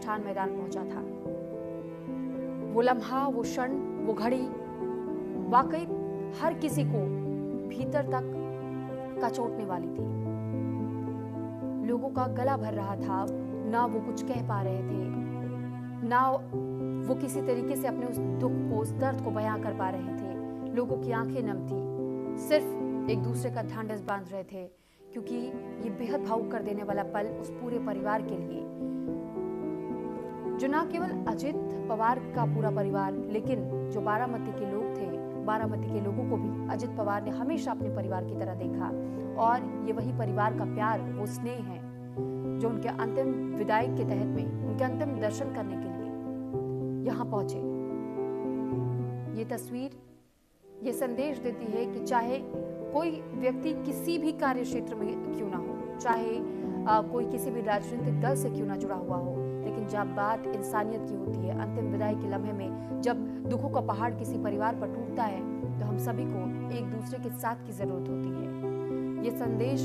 प्रतिष्ठान मैदान पहुंचा था। वो लम्हा, वो क्षण, वो घड़ी वाकई हर किसी को भीतर तक कचोटने वाली थी। लोगों का गला भर रहा था, ना वो कुछ कह पा रहे थे, ना वो किसी तरीके से अपने उस दुख को, उस दर्द को बयां कर पा रहे थे। लोगों की आंखें नम थी, सिर्फ एक दूसरे का ढांढस बांध रहे थे, क्योंकि ये बेहद भावुक कर देने वाला पल उस पूरे परिवार के लिए, जो ना केवल अजित पवार का पूरा परिवार, लेकिन जो बारामती के लोग थे, बारामती के लोगों को भी अजित पवार ने हमेशा अपने परिवार की तरह देखा। और ये वही परिवार का प्यार, वो स्नेह है जो उनके अंतिम विदाई के तहत में, उनके अंतिम दर्शन करने के लिए यहाँ पहुंचे। ये तस्वीर ये संदेश देती है कि चाहे कोई व्यक्ति किसी भी कार्य क्षेत्र में क्यों ना हो, चाहे कोई किसी भी राजनीतिक दल से क्यों ना जुड़ा हुआ हो, लेकिन जब बात इंसानियत की होती है, अंतिम विदाई के लम्हे में जब दुखों का पहाड़ किसी परिवार पर टूटता है, तो हम सभी को एक दूसरे के साथ की जरूरत होती है। ये संदेश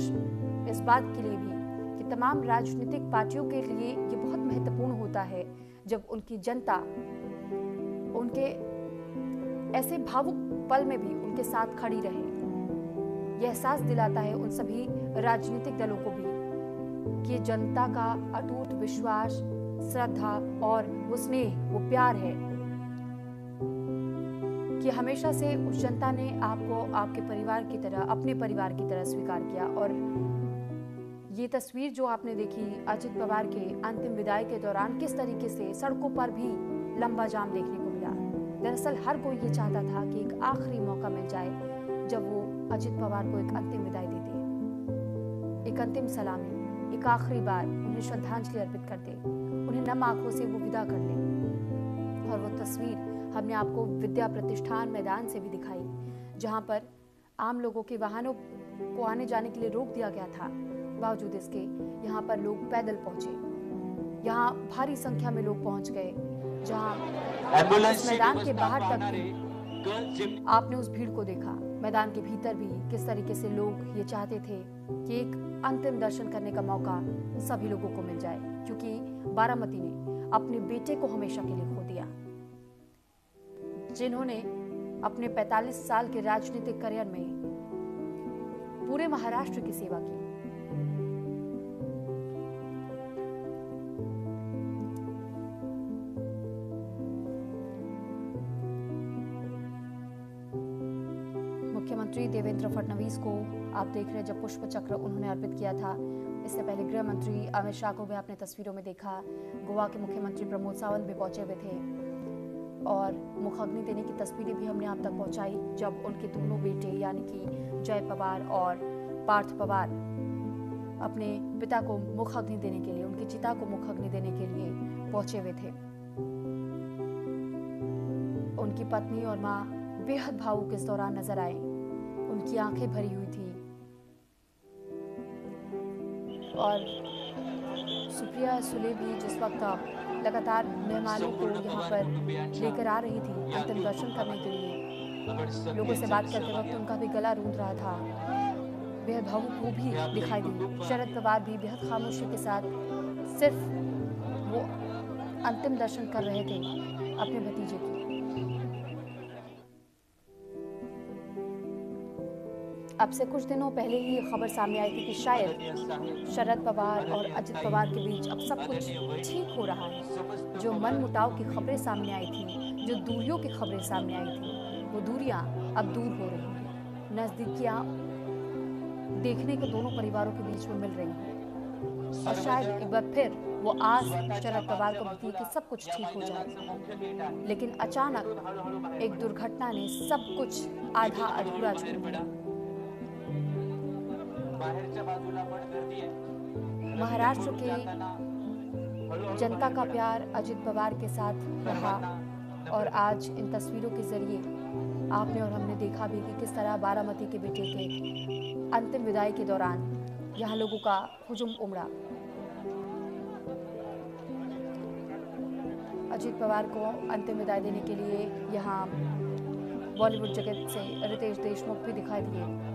इस बात के लिए भी कि तमाम राजनीतिक पार्टियों के लिए ये बहुत महत्वपूर्ण होता है जब उनकी जनता उनके ऐसे भावुक पल में भी उनके साथ खड़ी रहे। यह एहसास दिलाता है उन सभी राजनीतिक दलों को भी कि जनता का अटूट विश्वास, श्रद्धा और वो स्नेह, वो प्यार है कि हमेशा से उस जनता ने आपको आपके परिवार की तरह, अपने परिवार की तरह स्वीकार किया। और ये तस्वीर जो आपने देखी अजित पवार के अंतिम विदाई के दौरान, किस तरीके से सड़कों पर भी लंबा जाम देखने को मिला। दरअसल हर कोई ये चाहता था कि एक आखिरी मौका मिल जाए जब वो अजित पवार को एक अंतिम विदाई दे दे, एक अंतिम सलामी, एक आखिरी बार उन्हें श्रद्धांजलि अर्पित कर दे, उन्हें नम आंखों से वो विदा कर ले। और वो तस्वीर हमने आपको विद्या प्रतिष्ठान मैदान से भी दिखाई, जहां पर आम लोगों के वाहनों को आने जाने के लिए रोक दिया गया था। बावजूद इसके यहाँ पर लोग पैदल पहुंचे, यहाँ भारी संख्या में लोग पहुंच गए, जहाँ इस मैदान के बाहर तक आपने उस भीड़ को देखा। मैदान के भीतर भी किस तरीके से लोग ये चाहते थे कि एक अंतिम दर्शन करने का मौका सभी लोगों को मिल जाए, क्योंकि बारामती ने अपने बेटे को हमेशा के लिए खो दिया, जिन्होंने अपने 45 साल के राजनीतिक करियर में पूरे महाराष्ट्र की सेवा की। मुख्यमंत्री देवेंद्र फडणवीस को आप देख रहे हैं जब पुष्प चक्र उन्होंने अर्पित किया था। इससे पहले गृह मंत्री अमित शाह को भी आपने तस्वीरों में देखा। गोवा के मुख्यमंत्री प्रमोद सावंत भी पहुंचे हुए थे और मुखाग्नि देने की तस्वीरें भी हमने आप तक पहुंचाई, जब उनके दोनों बेटे यानी कि जय पवार और पार्थ पवार अपने पिता को मुखाग्नि देने के लिए, उनकी चिता को मुखाग्नि देने के लिए पहुंचे हुए थे। उनकी पत्नी और मां बेहद भावुक इस दौरान नजर आए, उनकी आंखें भरी हुई थी। और सुप्रिया सुले भी जिस वक्त लगातार मेहमानों को यहाँ पर लेकर आ रही थी अंतिम दर्शन करने के लिए, लोगों से बात करते वक्त उनका भी गला रूंध रहा था, बेहद भावुक वो भी दिखाई दी। शरद पवार भी बेहद खामोशी के साथ सिर्फ वो अंतिम दर्शन कर रहे थे अपने भतीजे की। अब से कुछ दिनों पहले ही ये खबर सामने आई थी कि शायद शरद पवार और अजित पवार के बीच अब सब कुछ ठीक हो रहा है। जो मनमुटाव की खबरें सामने आई थी, जो दूरियों की खबरें सामने आई थी, वो दूरियां अब दूर हो रही हैं, नजदीकियां देखने को दोनों परिवारों के बीच में मिल रही हैं। और शायद एक बार फिर वो आस शरद पवार को थी कि सब कुछ ठीक हो जाए, लेकिन अचानक एक दुर्घटना ने सब कुछ आधा अधूरा छोड़ दिया। महाराष्ट्र के जनता का प्यार अजित पवार के साथ रहा और आज इन तस्वीरों के जरिए आपने और हमने देखा भी कि किस तरह बारामती के बेटे के अंतिम विदाई के दौरान यहाँ लोगों का हुजूम उमड़ा। अजित पवार को अंतिम विदाई देने के लिए यहाँ बॉलीवुड जगत से रितेश देशमुख भी दिखाई दिए।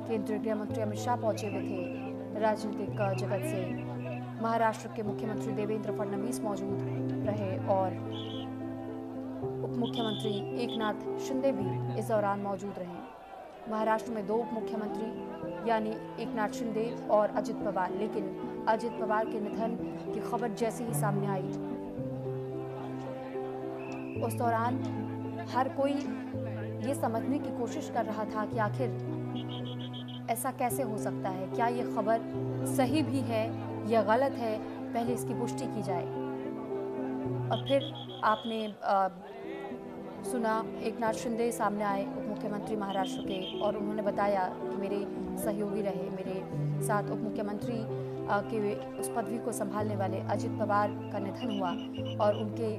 केंद्रीय गृह मंत्री अमित शाह पहुंचे हुए थे। राजनीतिक जगत से महाराष्ट्र के मुख्यमंत्री देवेंद्र फडणवीस मौजूद रहे और उप मुख्यमंत्री एकनाथ शिंदे भी इस दौरान मौजूद रहे। महाराष्ट्र में 2 उप मुख्यमंत्री यानी एकनाथ शिंदे और अजित पवार, लेकिन अजित पवार के निधन की खबर जैसे ही सामने आई, उस दौरान हर कोई ये समझने की कोशिश कर रहा था कि आखिर ऐसा कैसे हो सकता है, क्या ये खबर सही भी है या गलत है, पहले इसकी पुष्टि की जाए। और फिर आपने सुना एकनाथ शिंदे सामने आए, उप मुख्यमंत्री महाराष्ट्र के, और उन्होंने बताया कि मेरे सहयोगी रहे, मेरे साथ उप मुख्यमंत्री के उस पदवी को संभालने वाले अजित पवार का निधन हुआ और उनके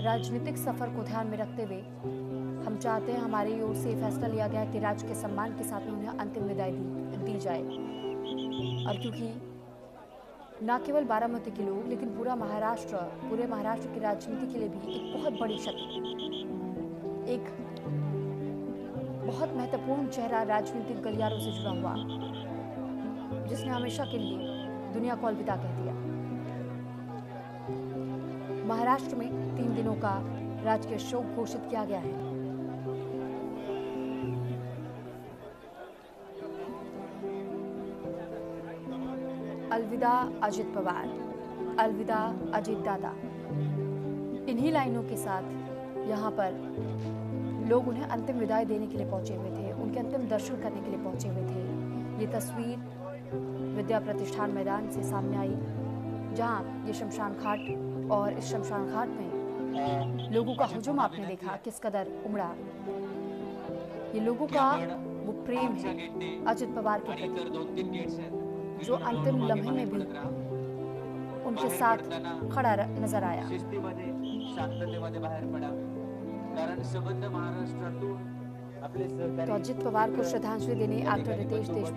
राजनीतिक सफर को ध्यान में रखते हुए हम चाहते हैं, हमारी ओर से फैसला लिया गया कि राज्य के सम्मान के साथ उन्हें अंतिम विदाई दी जाए। और क्योंकि न केवल बारामती के लोग लेकिन पूरे महाराष्ट्र की राजनीति के लिए भी एक बहुत बड़ी क्षति, एक बहुत महत्वपूर्ण चेहरा राजनीतिक गलियारों से जुड़ा हुआ, जिसने हमेशा के लिए दुनिया को अलविदा कह दिया। महाराष्ट्र में 3 दिनों का राजकीय शोक घोषित किया गया है। अलविदा अजित पवार, अलविदा अजित दादा। इन्हीं लाइनों के साथ यहाँ पर लोग उन्हें अंतिम विदाई देने के लिए पहुंचे हुए थे, उनके अंतिम दर्शन करने के लिए पहुंचे हुए थे। ये तस्वीर विद्या प्रतिष्ठान मैदान से सामने आई, जहाँ ये शमशान घाट, और इस शमशान घाट में लोगों का हुजूम आपने देखा किस कदर उमड़ा। ये लोगों का वो प्रेम है अजित पवार के प्रति, जो अंतिम लम्हे में भी उनके साथ खड़ा नजर आया। तो अजित पवार को श्रद्धांजलि देने एक्टर रितेश देशमुख